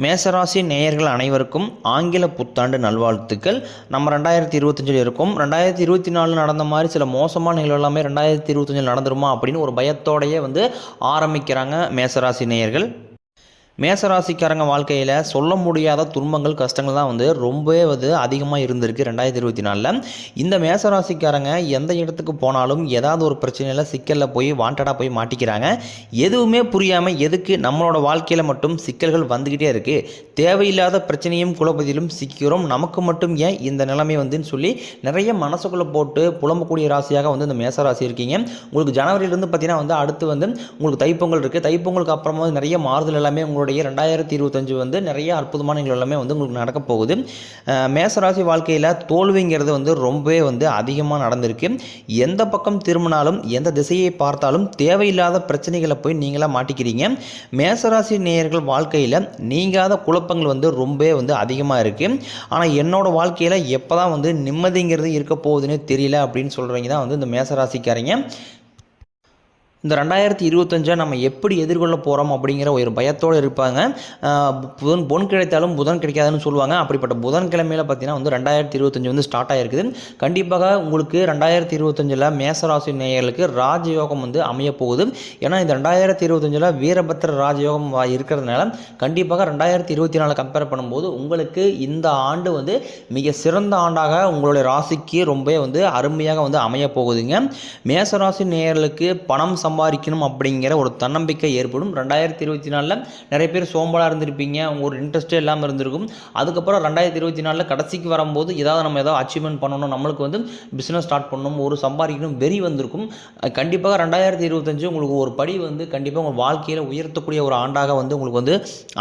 மேசராசி நேயர்கள் அனைவருக்கும் ஆங்கில புத்தாண்டு நல்வாழ்த்துக்கள். நம்ம 2025 இருக்கும். 2024 நடந்த மாதிரி சில மோசமான நிகழ்வு எல்லாமே 2025 நடந்துருமா அப்படின்னு ஒரு பயத்தோடையே ஆரம்பிக்கிறாங்க மேசராசி நேயர்கள். மேசராசிக்காரங்க வாழ்க்கையில் சொல்ல முடியாத துன்பங்கள் கஷ்டங்கள் தான் ரொம்பவே அதிகமாக இருந்திருக்கு 2024. இந்த மேசராசிக்காரங்க எந்த இடத்துக்கு போனாலும் ஏதாவது ஒரு பிரச்சனையில் சிக்கலில் போய் வாண்டடாக போய் மாட்டிக்கிறாங்க. எதுவுமே புரியாமல் எதுக்கு நம்மளோட வாழ்க்கையில் மட்டும் சிக்கல்கள் வந்துக்கிட்டே இருக்குது, தேவையில்லாத பிரச்சனையும் குழப்பத்திலும் சிக்கிறோம், நமக்கு மட்டும் ஏன் இந்த நிலைமை சொல்லி நிறைய மனசுக்குள்ளே போட்டு புலம்பக்கூடிய ராசியாக இந்த மேசராசி இருக்கீங்க. உங்களுக்கு ஜனவரியிலேருந்து பார்த்தீங்கன்னா அடுத்து உங்களுக்கு தைப்பொங்கல் இருக்குது. தைப்பொங்கலுக்கு அப்புறமா நிறைய மாறுதல் எல்லாமே உங்களுடைய 2025 நிறைய அற்புதமான நிகழ்வு எல்லாமே உங்களுக்கு நடக்க போகுது. மேசராசி வாழ்க்கையில் தோல்விங்கிறது ரொம்பவே அதிகமாக நடந்திருக்கு. எந்த பக்கம் திரும்பினாலும் எந்த திசையை பார்த்தாலும் தேவையில்லாத பிரச்சனைகளை போய் நீங்களா மாட்டிக்கிறீங்க. மேசராசி நேயர்கள் வாழ்க்கையில் நீங்காத குழப்பங்கள் ரொம்பவே அதிகமாக இருக்கு. ஆனால் என்னோட வாழ்க்கையில் எப்போதான் நிம்மதிங்கிறது இருக்க போகுதுன்னு தெரியல அப்படின்னு சொல்கிறவங்க தான் இந்த மேசராசிக்காரங்க. இந்த 2025 நம்ம எப்படி எதிர்கொள்ள போகிறோம் அப்படிங்கிற ஒரு பயத்தோடு இருப்பாங்க. பொன் கிடைத்தாலும் புதன் கிடைக்காதுன்னு சொல்லுவாங்க. அப்படிப்பட்ட புதன்கிழமையில் பார்த்தீங்கன்னா 2025 ஸ்டார்ட் ஆகிருக்குது. கண்டிப்பாக உங்களுக்கு 2025 மேசராசி நேயர்களுக்கு ராஜயோகம் அமைய போகுது. ஏன்னா இந்த 2025 வீரபத்திர ராஜயோகம் இருக்கிறதுனால கண்டிப்பாக 2024 கம்பேர் பண்ணும்போது உங்களுக்கு இந்த ஆண்டு மிக சிறந்த ஆண்டாக உங்களுடைய ராசிக்கு ரொம்ப அருமையாக அமைய போகுதுங்க. மேசராசி நேயர்களுக்கு பணம் சம்பாதிக்கணும் அப்படிங்கிற ஒரு தன்னம்பிக்கை ஏற்படும். 2024 நிறைய பேர் சோம்பலாக இருந்திருப்பீங்க, உங்க ஒரு இன்ட்ரெஸ்டே இல்லாமல் இருந்திருக்கும். அதுக்கப்புறம் 2024 கடைசிக்கு வரும்போது நம்ம ஏதாவது அச்சீவ்மெண்ட் பண்ணணும், நம்மளுக்கு பிஸ்னஸ் ஸ்டார்ட் பண்ணணும், ஒரு சம்பாதிக்கணும் வெறி வந்திருக்கும். கண்டிப்பாக 2025 உங்களுக்கு ஒரு படி கண்டிப்பாக உங்கள் வாழ்க்கையில் உயர்த்தக்கூடிய ஒரு ஆண்டாக உங்களுக்கு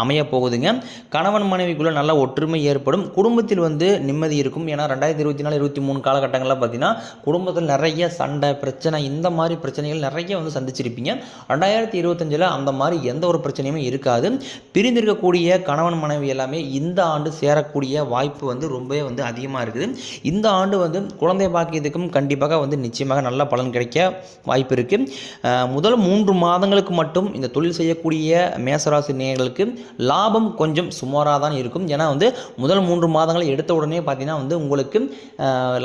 அமைய போகுதுங்க. கணவன் மனைவிக்குள்ள நல்ல ஒற்றுமை ஏற்படும். குடும்பத்தில் நிம்மதி இருக்கும். ஏன்னா 2024 23 காலகட்டங்களில் பார்த்தீங்கன்னா குடும்பத்தில் நிறைய சண்டை பிரச்சனை இந்த மாதிரி பிரச்சனைகள் நிறைய சந்திச்சிருப்பீங்க. 2025 அந்த மாதிரி எந்த ஒரு பிரச்சனையுமே இருக்காது. பிரிந்திருக்கக்கூடிய கணவன் மனைவி எல்லாமே இந்த ஆண்டு சேரக்கூடிய வாய்ப்பு ரொம்பவே அதிகமாக இருக்குது. இந்த ஆண்டு குழந்தை பாக்கியத்துக்கும் கண்டிப்பாக நிச்சயமாக நல்ல பலன் கிடைக்க வாய்ப்பு இருக்கு. முதல் 3 மாதங்களுக்கு மட்டும் இந்த தொழில் செய்யக்கூடிய மேசராசி நேயர்களுக்கு லாபம் கொஞ்சம் சுமாராக தான் இருக்கும். ஏன்னா முதல் 3 மாதங்களை எடுத்த உடனே பார்த்தீங்கன்னா உங்களுக்கு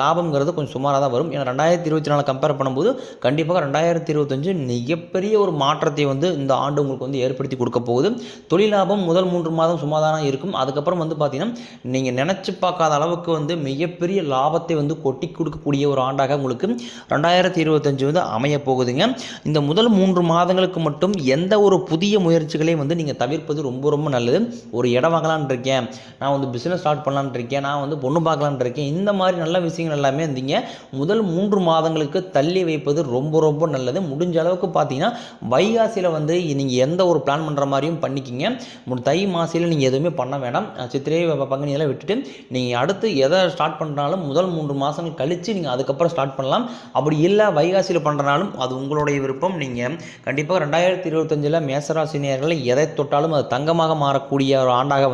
லாபம்ங்கிறது கொஞ்சம் சுமாராக தான் வரும். ஏன்னா 2024 கம்பேர் பண்ணும்போது கண்டிப்பாக 2025 மிகப்பெரிய ஒரு மாற்றத்தை இந்த ஆண்டு உங்களுக்கு ஏற்படுத்தி கொடுக்க போகுது. தொழில் லாபம் முதல் 3 மாதம் சுமாதான இருக்கும். அதுக்கப்புறம் பார்த்தீங்கன்னா நீங்கள் நினச்சி பார்க்காத அளவுக்கு மிகப்பெரிய லாபத்தை கொட்டி கொடுக்கக்கூடிய ஒரு ஆண்டாக உங்களுக்கு 2025 அமைய போகுதுங்க. இந்த முதல் 3 மாதங்களுக்கு மட்டும் எந்த ஒரு புதிய முயற்சிகளையும் நீங்கள் தவிர்ப்பது ரொம்ப ரொம்ப நல்லது. ஒரு இடம் வாங்கலான் இருக்கேன், நான் பிஸ்னஸ் ஸ்டார்ட் பண்ணலான் இருக்கேன், நான் பொண்ணு பார்க்கலான் இருக்கேன், இந்த மாதிரி நல்ல விஷயங்கள் எல்லாமே முதல் 3 மாதங்களுக்கு தள்ளி வைப்பது ரொம்ப ரொம்ப நல்லது. முடிஞ்ச அளவுக்கு பார்த்தீங்கன்னா வைகாசியில் நீங்கள் எந்த ஒரு பிளான் பண்ணுற மாதிரியும் பண்ணிக்கிங்க. தை மாசியில் நீங்கள் எதுவுமே பண்ண வேண்டாம். சித்திரை பங்குனியெல்லாம் விட்டுட்டு நீங்கள் அடுத்து எதை ஸ்டார்ட் பண்ணுறாலும் முதல் 3 மாதங்கள் கழித்து நீங்கள் அதுக்கப்புறம் ஸ்டார்ட் பண்ணலாம். அப்படி இல்லை வைகாசியில் பண்ணுறனாலும் அது உங்களுடைய விருப்பம். நீங்கள் கண்டிப்பாக 2025 மேசராசி நேயர்கள் எதை தொட்டாலும் அது தங்கமாக மாறக்கூடிய ஒரு ஆண்டாக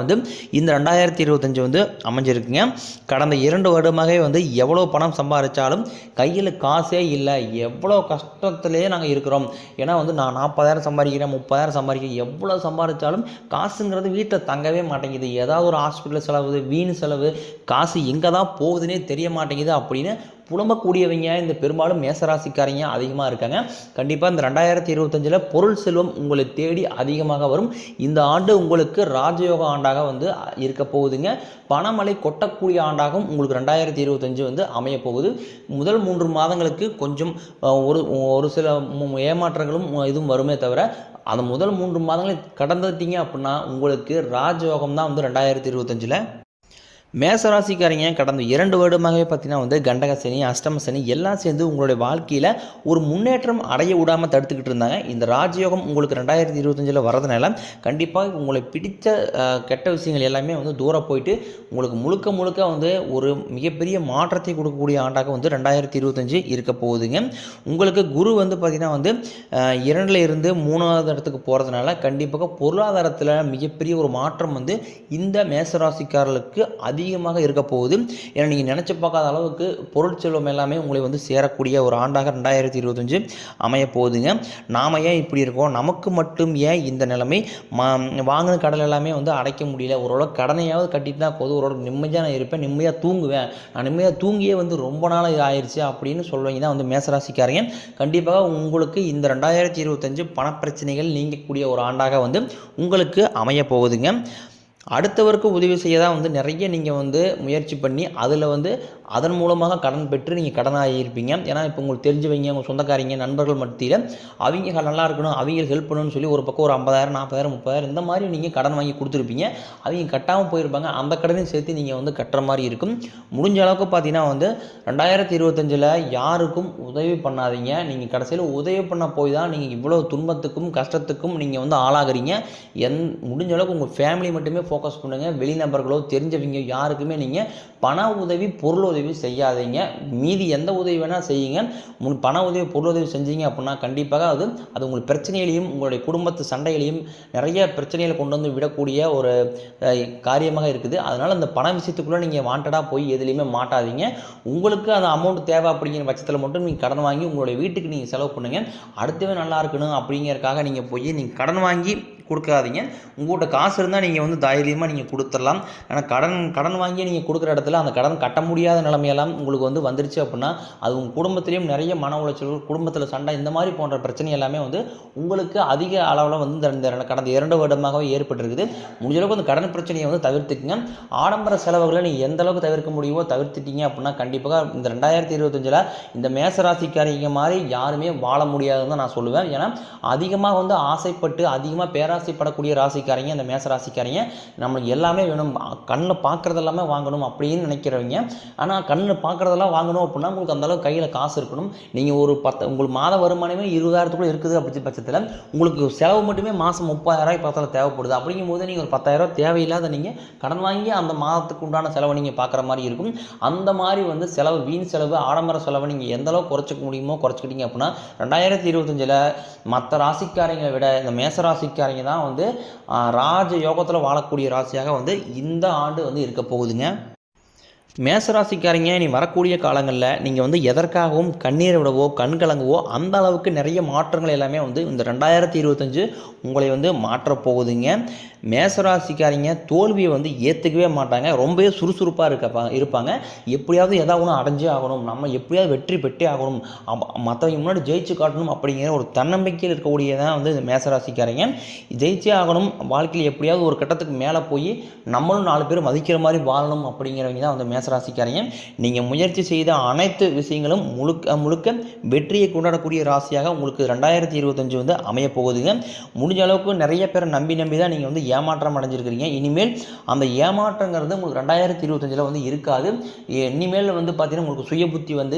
இந்த 2025 அமைஞ்சிருக்குங்க. கடந்த 2 வருடமாகவே எவ்வளோ பணம் சம்பாதிச்சாலும் கையில் காசே இல்லை, எவ்வளோ கஷ்டத்திலே நாங்கள் இருக்கிறோம். ஏன்னா நான் 40,000 சம்பாதிக்கிறேன், 30,000 சம்பாதிக்கிறேன், எவ்வளோ சம்பாதிச்சாலும் காசுங்கிறது வீட்டில் தங்கவே மாட்டேங்குது. ஏதாவது ஒரு ஹாஸ்பிட்டல் செலவு, வீண் செலவு, காசு எங்கே தான் போகுதுன்னே தெரிய மாட்டேங்குது அப்படின்னு புலம்பக்கூடியவங்க இந்த பெரும்பாலும் மேசராசிக்காரங்க அதிகமாக இருக்காங்க. கண்டிப்பாக இந்த 2025 பொருள் செல்வம் உங்களை தேடி அதிகமாக வரும். இந்த ஆண்டு உங்களுக்கு ராஜயோக ஆண்டாக இருக்க போகுதுங்க. பணமழை கொட்டக்கூடிய ஆண்டாகவும் உங்களுக்கு 2025 அமைய போகுது. முதல் 3 மாதங்களுக்கு கொஞ்சம் ஒரு சில ஏமாற்றங்களும் இதுவும் வருமே தவிர அந்த முதல் 3 மாதங்களை கடந்துட்டீங்க அப்படின்னா உங்களுக்கு ராஜயோகம் தான் 2025 மேசராசிக்காரங்க. கடந்த 2 வருடமாகவே பார்த்தீங்கன்னா கண்டக சனி, அஷ்டம சனி எல்லாம் சேர்ந்து உங்களுடைய வாழ்க்கையில் ஒரு முன்னேற்றம் அடைய விடாமல் தடுத்துக்கிட்டு இருந்தாங்க. இந்த ராஜயோகம் உங்களுக்கு 2025 வரதுனால கண்டிப்பாக உங்களை பிடித்த கெட்ட விஷயங்கள் எல்லாமே தூரம் போயிட்டு உங்களுக்கு முழுக்க முழுக்க ஒரு மிகப்பெரிய மாற்றத்தை கொடுக்கக்கூடிய ஆண்டாக 2025 இருக்க போகுதுங்க. உங்களுக்கு குரு பார்த்தீங்கன்னா 2ல் இருந்து 3வது இடத்துக்கு போகிறதுனால கண்டிப்பாக பொருளாதாரத்தில் மிகப்பெரிய ஒரு மாற்றம் இந்த மேசராசிக்காரர்களுக்கு அதிகமாக இருக்க போகுது. ஏன்னா நீங்கள் நினச்சி பார்க்காத அளவுக்கு பொருட்செல்வம் எல்லாமே உங்களை வந்து சேரக்கூடிய ஒரு ஆண்டாக 2025 அமைய போகுதுங்க. நாம் ஏன் இப்படி இருக்கோம், நமக்கு மட்டும் ஏன் இந்த நிலைமை, வாங்கின கடன் எல்லாமே வந்து அடைக்க முடியல, ஓரளவு கடனையாவது கட்டிட்டு தான் போதும், ஓரளவு நிம்மதியாக நான் இருப்பேன், நிம்மதியாக தூங்குவேன், நான் நிம்மதியாக தூங்கியே வந்து ரொம்ப நாள் ஆயிடுச்சு அப்படின்னு சொல்லுவீங்க தான் வந்து மேசராசிக்காரங்க. கண்டிப்பாக உங்களுக்கு இந்த 2025 பணப்பிரச்சனைகள் நீங்கக்கூடிய ஒரு ஆண்டாக வந்து உங்களுக்கு அமைய போகுதுங்க. அடுத்தவருக்கு உதவி செய்ய தான் வந்து நிறைய நீங்கள் வந்து முயற்சி பண்ணி அதில் வந்து அதன் மூலமாக கடன் பெற்று நீங்கள் கடனாகி இருப்பீங்க. ஏன்னா இப்போ உங்களுக்கு தெரிஞ்சவங்க, உங்கள் சொந்தக்காரங்க, நண்பர்கள் மத்தியில் அவங்க நல்லா இருக்கணும், அவங்க ஹெல்ப் பண்ணணும்னு சொல்லி ஒரு பக்கம் ஒரு 50,000 40,000 30,000 இந்த மாதிரி நீங்கள் கடன் வாங்கி கொடுத்துருப்பீங்க. அவங்க கட்டாமல் போயிருப்பாங்க. அந்த கடனையும் சேர்த்து நீங்கள் வந்து கட்டுற மாதிரி இருக்கும். முடிஞ்ச அளவுக்கு பார்த்தீங்கன்னா வந்து 2025 யாருக்கும் உதவி பண்ணாதீங்க. நீங்கள் கடைசியில் உதவி பண்ண போய் தான் நீங்கள் இவ்வளோ துன்பத்துக்கும் கஷ்டத்துக்கும் நீங்கள் வந்து ஆளாகிறீங்க. முடிஞ்ச அளவுக்கு உங்கள் ஃபேமிலி மட்டுமே ஃபோக்கஸ் பண்ணுங்கள். வெளிநபர்களோ தெரிஞ்சவங்க யாருக்குமே நீங்கள் பண உதவி பொருள் உதவி செய்யாதீங்க. மீதி எந்த உதவி வேணால் செய்யுங்க. பண உதவி பொருள் உதவி செஞ்சீங்க அப்படின்னா கண்டிப்பாக அது உங்களுக்கு பிரச்சனைகளையும் உங்களுடைய குடும்பத்து சண்டைகளையும் நிறைய பிரச்சனைகளை கொண்டு வந்து விடக்கூடிய ஒரு காரியமாக இருக்குது. அதனால் அந்த பண விஷயத்துக்குள்ளே நீங்கள் வாண்டடாக போய் எதுலேயுமே மாட்டாதீங்க. உங்களுக்கு அந்த அமௌண்ட் தேவை அப்படிங்கிற பட்சத்தில் மட்டும் நீங்கள் கடன் வாங்கி உங்களுடைய வீட்டுக்கு நீங்கள் செலவு பண்ணுங்கள். அடுத்தவே நல்லா இருக்கணும் அப்படிங்கிறதுக்காக நீங்கள் போய் நீங்கள் கடன் வாங்கி கொடுக்காதீங்க. உங்கள்கிட்ட காசு இருந்தால் நீங்கள் வந்து தைரியமாக நீங்கள் கொடுத்துடலாம். ஆனால் கடன் வாங்கி நீங்கள் கொடுக்குற இடத்துல அந்த கடன் கட்ட முடியாத நிலைமையெல்லாம் உங்களுக்கு வந்து வந்துருச்சு அப்படின்னா அது உங்கள் குடும்பத்திலையும் நிறைய மன உளைச்சல், குடும்பத்தில் சண்டை, இந்த மாதிரி போன்ற பிரச்சனை எல்லாமே வந்து உங்களுக்கு அதிக அளவில் வந்து இந்த கடந்த 2 வருடமாகவே ஏற்பட்டிருக்குது. முடிஞ்ச அளவுக்கு அந்த கடன் பிரச்சனையை வந்து தவிர்த்துக்குங்க. ஆடம்பர செலவுகளை நீங்கள் எந்த அளவுக்கு தவிர்க்க முடியுமோ தவிர்த்துட்டீங்க அப்படின்னா கண்டிப்பாக இந்த 2025 இந்த மேசராசிக்காரங்க மாதிரி யாருமே வாழ முடியாதுன்னு தான் நான் சொல்லுவேன். ஏன்னா அதிகமாக வந்து ஆசைப்பட்டு அதிகமாக பேராசைப்படக்கூடிய ராசிக்காரங்க இந்த மேசராசிக்காரங்க. நம்மளுக்கு எல்லாமே வேணும், கண்ணில் பார்க்குறது எல்லாமே வாங்கணும் அப்படின்னு நினைக்கிறவங்க. ஆனால் கண்ணில் பார்க்குறதெல்லாம் வாங்கணும் அப்படின்னா உங்களுக்கு அந்தளவுக்கு கையில் காசு இருக்கணும். நீங்கள் ஒரு உங்களுக்கு மாத வருமானமே 20,000 இருக்குது அப்படி பட்சத்தில் உங்களுக்கு செலவு மட்டுமே மாதம் 30,000 பக்கத்தில் தேவைப்படுது. அப்படிங்கும்போது நீங்கள் ஒரு 10,000 தேவையில்லாத நீங்கள் கடன் வாங்கி அந்த மாதத்துக்கு உண்டான செலவை நீங்கள் பார்க்குற மாதிரி இருக்கும். அந்த மாதிரி வந்து செலவு, வீண் செலவு, ஆடம்பர செலவை நீங்கள் எந்த அளவுக்கு குறைச்சிக்க முடியுமோ குறைச்சிக்கிட்டீங்க அப்படின்னா 2025 மற்ற ராசிக்காரங்களை விட இந்த மேசராசிக்காரங்க தான் வந்து ராஜ யோகத்தில் வாழக்கூடிய ராசியாக வந்து இந்த ஆண்டு வந்து இருக்க போகுதுங்க. மேசராசிக்காரங்க நீ வரக்கூடிய காலங்களில் நீங்கள் வந்து எதற்காகவும் கண்ணீரை விடவோ கண் கலங்கவோ அந்த அளவுக்கு நிறைய மாற்றங்கள் எல்லாமே வந்து இந்த 2025 உங்களை வந்து மாற்றப்போகுதுங்க. மேசராசிக்காரங்க தோல்வியை வந்து ஏற்றுக்கவே மாட்டாங்க. ரொம்பவே சுறுசுறுப்பாக இருப்பாங்க. எப்படியாவது ஏதாவது ஒன்று அடைஞ்சே ஆகணும், நம்ம எப்படியாவது வெற்றி பெற்றே ஆகணும், மற்றவங்க முன்னாடி ஜெயிச்சு காட்டணும் அப்படிங்கிற ஒரு தன்னம்பிக்கையில் இருக்கக்கூடியதான் வந்து இந்த மேசராசிக்காரங்க. ஜெயிச்சே ஆகணும், வாழ்க்கையில் எப்படியாவது ஒரு கட்டத்துக்கு மேலே போய் நம்மளும் 4 பேர் மதிக்கிற மாதிரி வாழணும் அப்படிங்கிறவங்க தான் வந்து மேசராசிக்காரங்க. நீங்கள் முயற்சி செய்த அனைத்து விஷயங்களும் முழுக்க வெற்றியை கொண்டாடக்கூடிய ராசியாக உங்களுக்கு 2025 வந்து அமைய போகுதுங்க. முடிஞ்ச அளவுக்கு நிறைய பேரை நம்பி தான் நீங்கள் வந்து ஏமாற்றம் அடைஞ்சிருக்கிறீங்க. இனிமேல் அந்த ஏமாற்றங்கிறது உங்களுக்கு 2025 வந்து இருக்காது. இனிமேல் வந்து பார்த்தீங்கன்னா உங்களுக்கு சுய புத்தி வந்து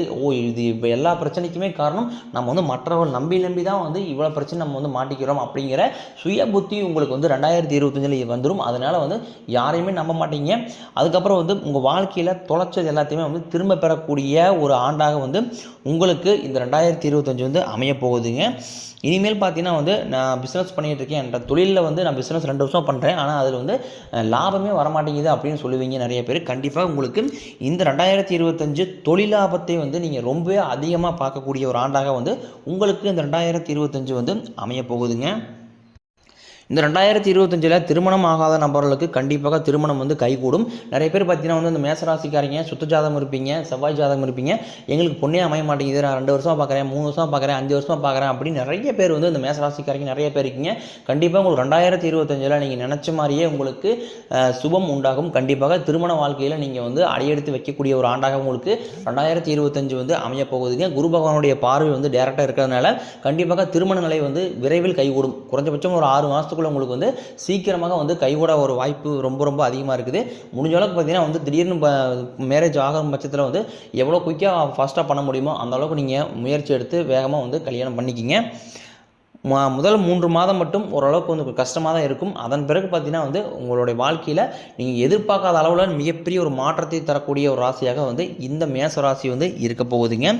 இது இப்போ எல்லா பிரச்சனைக்குமே காரணம் நம்ம வந்து மற்றவர்கள் நம்பி தான் வந்து இவ்வளோ பிரச்சனை நம்ம வந்து மாட்டிக்கிறோம் அப்படிங்கிற சுய புத்தி உங்களுக்கு வந்து 2025 வந்துடும். அதனால் வந்து யாரையுமே நம்ப மாட்டீங்க. அதுக்கப்புறம் வந்து உங்கள் வாழ்க்கையில் தொலைச்சது எல்லாத்தையுமே வந்து திரும்ப பெறக்கூடிய ஒரு ஆண்டாக வந்து உங்களுக்கு இந்த 2025 வந்து அமைய போகுதுங்க. இனிமேல் பார்த்தீங்கன்னா வந்து நான் பிஸ்னஸ் பண்ணிகிட்டு இருக்கேன், என்ற தொழிலில் வந்து நான் பிஸ்னஸ் 2 வருஷம் பண்ணுறேன், ஆனால் அதில் வந்து லாபமே வரமாட்டேங்குது அப்படின்னு சொல்லுவீங்க நிறைய பேர். கண்டிப்பாக உங்களுக்கு இந்த 2025 தொழில் லாபத்தை வந்து நீங்கள் ரொம்பவே அதிகமாக பார்க்கக்கூடிய ஒரு ஆண்டாக வந்து உங்களுக்கு இந்த 2025 வந்து அமைய போகுதுங்க. இந்த 2025 திருமணம் ஆகாத நபர்களுக்கு கண்டிப்பாக திருமணம் வந்து கைகூடும். நிறைய பேர் பார்த்தீங்கன்னா வந்து இந்த மேசராசிக்காரங்க சுத்த ஜாதகம் இருப்பீங்க, செவ்வாய் ஜாதகம் இருப்பீங்க, எங்களுக்கு பொண்ணே அமைய மாட்டேங்குது, நான் 2 வருஷமாக பார்க்குறேன், 3 வருஷமாக பார்க்குறேன், 5 வருஷமாக பார்க்குறேன் அப்படின்னு நிறைய பேர் வந்து இந்த மேசராசிக்காரங்க நிறைய பேர் இருக்கீங்க. கண்டிப்பாக உங்களுக்கு 2025 நீங்கள் நினச்ச மாதிரியே உங்களுக்கு சுபம் உண்டாகும். கண்டிப்பாக திருமண வாழ்க்கையில் நீங்கள் வந்து அடியெடுத்து வைக்கக்கூடிய ஒரு ஆண்டாக உங்களுக்கு 2025 வந்து அமைய போகுதுங்க. குரு பகவானுடைய பார்வை வந்து டேரெக்டாக இருக்கிறதுனால கண்டிப்பாக திருமண நிலை வந்து விரைவில் கைகூடும். குறைஞ்சபட்சம் ஒரு 6 மாதத்துக்கு உங்களுக்கு வந்து சீக்கிரமாக வந்து கைகூட ஒரு வாய்ப்பு ரொம்ப அதிகமாக இருக்குது. முடிஞ்ச அளவுக்கு பார்த்தீங்கன்னா வந்து திடீர்னு மேரேஜ் ஆகும் பட்சத்தில் வந்து எவ்வளோ குயிக்காக ஃபாஸ்ட்டாக பண்ண முடியுமோ அந்த அளவுக்கு நீங்கள் முயற்சி எடுத்து வேகமாக வந்து கல்யாணம் பண்ணிக்கிங்க. முதல் 3 மாதம் மட்டும் ஓரளவுக்கு வந்து கஷ்டமாக தான் இருக்கும். அதன் பிறகு பார்த்தீங்கன்னா வந்து உங்களுடைய வாழ்க்கையில் நீங்கள் எதிர்பார்க்காத அளவில் மிகப்பெரிய ஒரு மாற்றத்தை தரக்கூடிய ஒரு ராசியாக வந்து இந்த மேச ராசி வந்து இருக்க போகுதுங்க.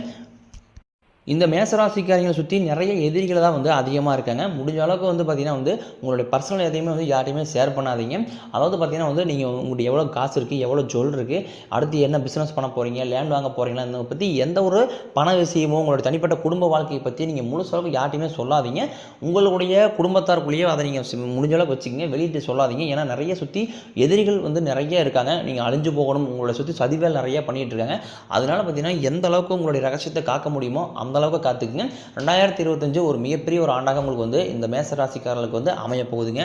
இந்த மேசராசிக்காரங்களை சுற்றி நிறைய எதிரிகள் தான் வந்து அதிகமாக இருக்காங்க. முடிஞ்ச அளவுக்கு வந்து பார்த்தீங்கன்னா வந்து உங்களுடைய பர்சனல் எதையுமே வந்து யார்ட்டையுமே ஷேர் பண்ணாதீங்க. அதாவது பார்த்தீங்கன்னா வந்து நீங்கள் உங்கள்கிட்ட எவ்வளோ காசு இருக்குது, எவ்வளோ ஜுவல் இருக்குது, அடுத்து என்ன பிஸ்னஸ் பண்ண போகிறீங்க, லேண்ட் வாங்க போகிறீங்களா, இதை பற்றி எந்த ஒரு பண விஷயமோ உங்களோட தனிப்பட்ட குடும்ப வாழ்க்கையை பற்றி நீங்கள் முழுசளவுக்கு யார்ட்டையுமே சொல்லாதீங்க. உங்களுடைய குடும்பத்தாருக்குள்ளேயே அதை நீங்கள் முடிஞ்ச அளவுக்கு வச்சுக்கிங்க, வெளியிட்டு சொல்லாதீங்க. ஏன்னா நிறைய சுற்றி எதிரிகள் வந்து நிறைய இருக்காங்க. நீங்கள் அழிஞ்சு போகணும், உங்களோட சுற்றி சதிவேல் நிறைய பண்ணிகிட்டு இருக்காங்க. அதனால் பார்த்தீங்கன்னா எந்த அளவுக்கு உங்களுடைய ரகசியத்தை காக்க முடியுமோ அந்த அளவுக்கு காத்துக்குங்க. 2025 ஒரு மிகப்பெரிய ஒரு ஆண்டாக உங்களுக்கு வந்து இந்த மேச ராசிக்காரர்களுக்கு வந்து அமைய போகுதுங்க.